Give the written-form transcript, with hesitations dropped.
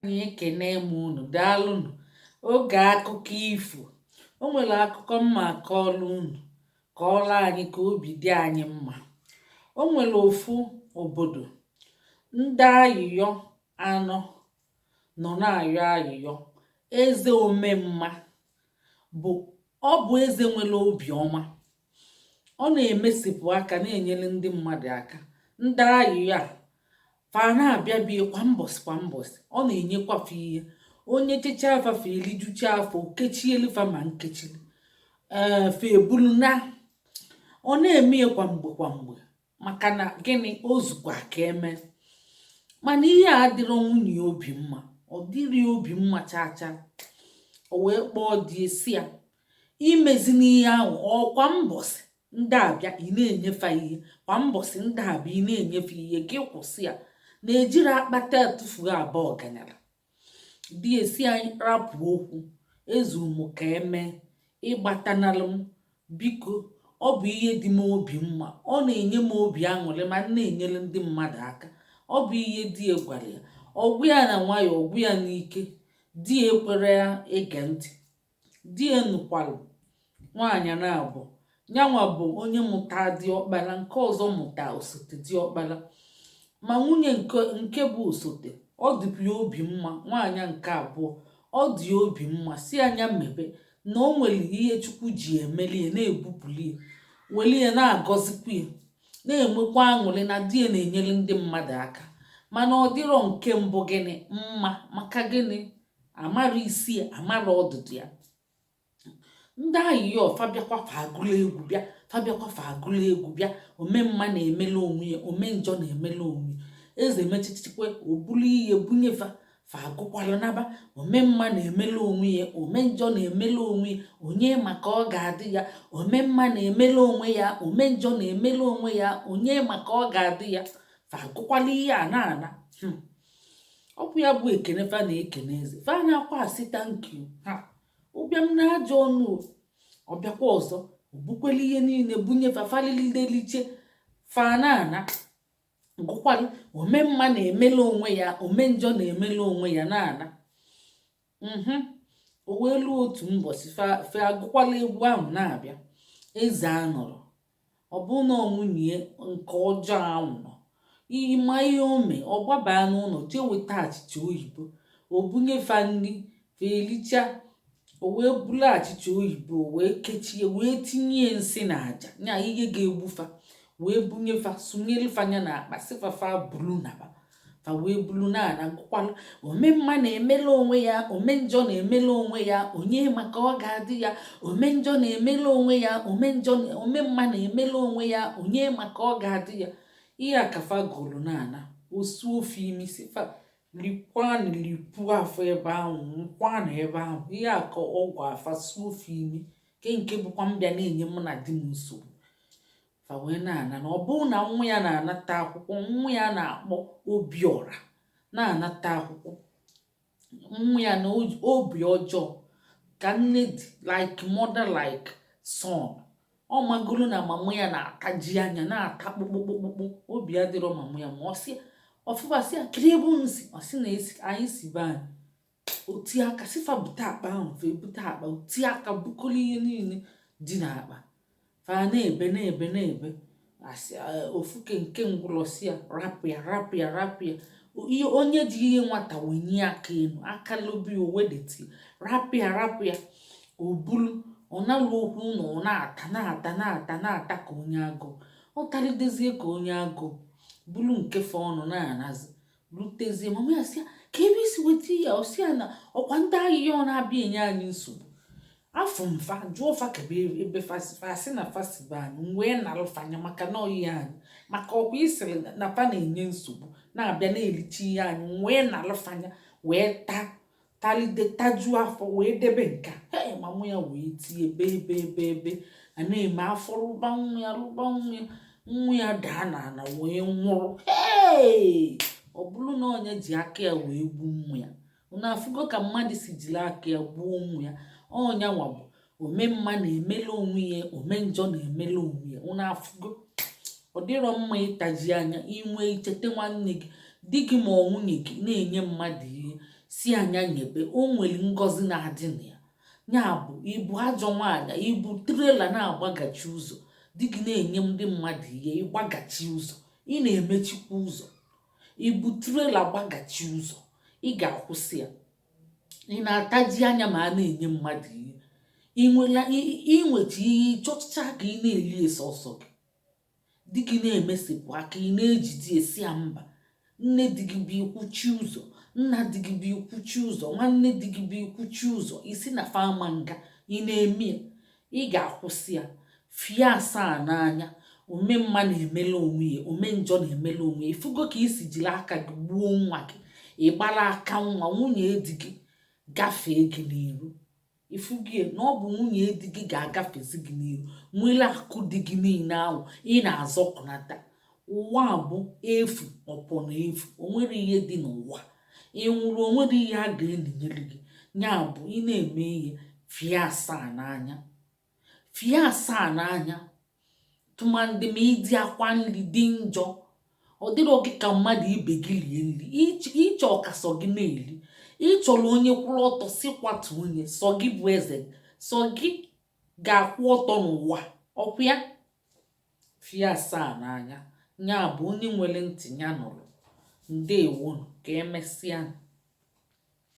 Anyị ekene m unu, daalụnụ. Oge akụkọ ifo. O nwere akụkọ mma akọọlụ unu ka ọlụ anyị ka obi dị anyị mma. O nwere ofu obodo, ndị ayịyọ anọ nọ na-ayọ ayịyọ. Eze omemma ọ bụ eze nwere obiọma. Ọ na-emesipụ aka na-enyere ndị mmadụ aka. Ndị ayịyọ a fa na-abịa bie kwa mbọsị kwa mbọsị. Ọ na-enyekwafa ihe. Onye chechaa afa fa elijucha afọ, kechielifa ma nkechili fa ebulu na. Ọ na-eme kwa mgbe kwa mgbe maka na gịnị? O zukwa ka eme. Mana ihe a adịrọ nwunye obi mma. Ọ dịrị obi mma chaa chaa. O wee kpọọ di esi ya imezi n'ihe ahụ. Kwa mbọsị ndị abịa ị na-enyefa ihe, kwa mbọsị ndị abịa ị na-enyefe ihe, gị kwụsị ya na ejiri akpata etufuo abụọ ọganyala. Di esi anyị rapụ okwu, ezu m ka eme ịgbatanalụ m, biko ọ bụ ihe dị m obi mma. Ọ na-enye m obi aṅụrị ma na-enyere ndị mmadụ aka. Ọ bụ ihe di ya gwara ya. Ọgwụ ya na nwayọ, ọgwụ ya n'ike. Di ya ekwere ya ege ntị. Di ya nụkwalụ nwaanyị na-abụ nyanwa bụ onye mụta diọkpala, nke ọzọ mụta osote diọkpala. Ma nwunye nke bụ osote, ọ dịpụ ya obi mma. Nwaanyị nke abụọ ọ dị obi mma, si anya mebe na o nwere ihe Chukwu ji emelie, na-ebupụlie, welie na-agọzikwa ya, na-enwekwa aṅụrị na di ya na-enyere ndị mmadụ aka. Mana ọ dịrọ nke mbụ gịnị mma, maka gịnị? Amara isi ya, amara ọdụdụ ya. Ndị ayịyọ fabiakwa fa agụla egwu bịa, fabiakwa fa agụla egwu bịa. Omemma na-emela onwe ya, omenjọ na-emela onwe ya. Eze mechichikwe obulu ihe bunyefa fa agụkwala naba. Omemma na-emela onwe ya, omenjọ na-emela onwe ya. Onye maka ọ ga-adị ya. Omemma na-emela onwe ya, omenjọ na-emela onwe ya. Onye maka ọ ga-adị ya. Fa agụkwala ihe a na-ana. Ọ bụ ya bụ ekene fa na-ekene eze. Fa na-akwa asị thank you. Ụbịam na ajọ ọnụ ọbịakwa ọzọ, obukwela ihe niile bunye fafalilideliche fanana gụkwalụ. Omemma na-emela onwe ya, omenjọ na-emela onwe ya na-ana. O wee luo otu mbọsị fa agụkwala egwu ahụ na-abịa. Eze anọrọ. Ọ bụ na nwunye nke ọjọọ ahụ nọ. Ịma ihe o mee, ọ gbabaa n'ụlọ jee weta achịcha oyibo. O bunye fa nri fa elicha. O wee bulu achịcha oyibo wee kechie, wee tinye nsị na aja nya ihe ga-egbufa, wee bunye fa sunyelu fanya na akpa sifafa bulu naba. Fa wee bulu na gụkwalụ. Omemma na-emela onwe ya, omenjọ na-emela onwe ya. Onye maka ọ ga-adị ya. Omenjọ na-emela onwe ya, omemma na-emela onwe ya. Onye maka ọ ga-adị ya. Ihe a ka fa gụrụ na osu ofe imi sifa likwanụ lipu afọ ebe ahụ, nkwanụ ebe ahụ. Ihe a ka ọgwụ afa suo ofe imi nke bụkwa mbịa na-enye mụ na di m nsogbu. Fa wee na ọ bụrụ na nwa ya na-anata akwụkwọ, nwa ya na-akpọ Obiọra na-anata akwụkwọ. Nwa ya na obi ọjọọ ka nne dị, like mother like son. Ọ magolu na mama ya na-ataji anya, na-ata kpụkpụkpụkpụ. Obi adịrọ mama ya ma ọfụbasị ya kiri ebe unu si. Ọ sị na anyị si be anyị. Oti aka sifa bute akpa ahụ, fa ebute akpa, oti aka bukọrọ ihe niile dị n'akpa. Fa na-ebe na-ebe na-ebe. Asị ofuke nke ngwụlọsi ya rapụ ya rapụ ya rapụ ya. Onye ji ihe nwata wenye aka elu, aka lobi owedeti rapụ ya rapụ ya. O bulu, ọ nalụ okwu na ọ na-ata na-ata na-ata na-ata ka onye agụụ. Ọ talidezie ka onye agụụ. Bulu nke fa ọnụ na-anazi rutezie. Mama ya sị ya ka ebe isi weta ya. O si ya na ọkwa ndị ayịyọ na-abịa enye anyị nsogbu. Afọ mfa jụọ fa kebe ebe fasị na fasibe anyị wee nalụfanya maka na ọyị anyị. Maka ọkwa isiri na fa na-enye nsogbu na-abịa na-elichi ihe anyị wee nalụfanya wee talide tajuo afọ wee debe nka. Mama ya wee tie ebe a na-eme afọ rụba nwa ya rụba nwa ya. Nwa ya daa n'ala wee nwụrụ. Ọ bụrụ na onye ji aka ya wee gbuo nwa ya. Unu afụgo ka mmadụ si jiri aka ya gbuo nwa ya. Ọnyanwa bụ omemma na-emela onwe ya, omenjọ na-emela onwe ya. Unu afụgo. Ọ dịrọ mma ịtaji anya inwe ichete nwanne gị, di gị ma ọ nwunye gị na-enye mmadụ ihe. si anya nyebe. O nwere ngọzi na-adị na ya. Ya bụ ibu ajọ nwaanyị, ibu trela na-agbagachi ụzọ, di gị na-enye ndị mmadụ ihe, ịgbagachi ụzọ, ị na-emechikwa ụzọ. Ibu trela gbagachi ụzọ, ị ga-akwụsị ya. Ị na-ataji anya ma a na-enye mmadụ ihe. Inweta ihe ịchọcha ka ị na-eli esọsọ gị. Di gị na-emesipụ aka, ị na-ejide esi ya mba. Nne di gị bụ ikwuchi ụzọ, nna di gị bụ ikwuchi ụzọ, nwanne di gị bụ ikwuchi ụzọ, isi na fama nga, ị na-eme ya. Ị ga-akwụsị ya. Fie asaa n'anya. Ome mma na-emela onwe ya, ome njọ na-emela onwe ya. Ifugo ka isi jiri aka gị gbuo nwa gị, ị gbara aka nwa nwunye di gị gafee gị n'iru. Ifugie na ọ bụ nwunye di gị ga-agafezi gị n'iru, nwere akụ dị gị niile ahụ ị na-azọkọnata. Ụwa bụ efu ọpọ na efu, onwere ihe dị n'ụwa. Ị nwụrụ, onwere ihe a ga-elinyere gị. Ya bụ ị na-eme ihe, fie asaa n'anya. Fie asaa n'anya. Tụmandị ma ịdị akwa nri dị njọ, ọ dịrọ gị ka mmadụ ibe gị rie nri, ịchọ ka sọ gị na-eri. Ị chọrọ onye kwụrụ ọtọ si kwatu onye, sọ gị bụ eze, sọ gị ga-akwụ ọtọ n'ụwa. Ọkwa ya? Fie asaa n'anya. Ya bụ onye nwere ntị ya nụrụ. Ndewonu, ka emesịa.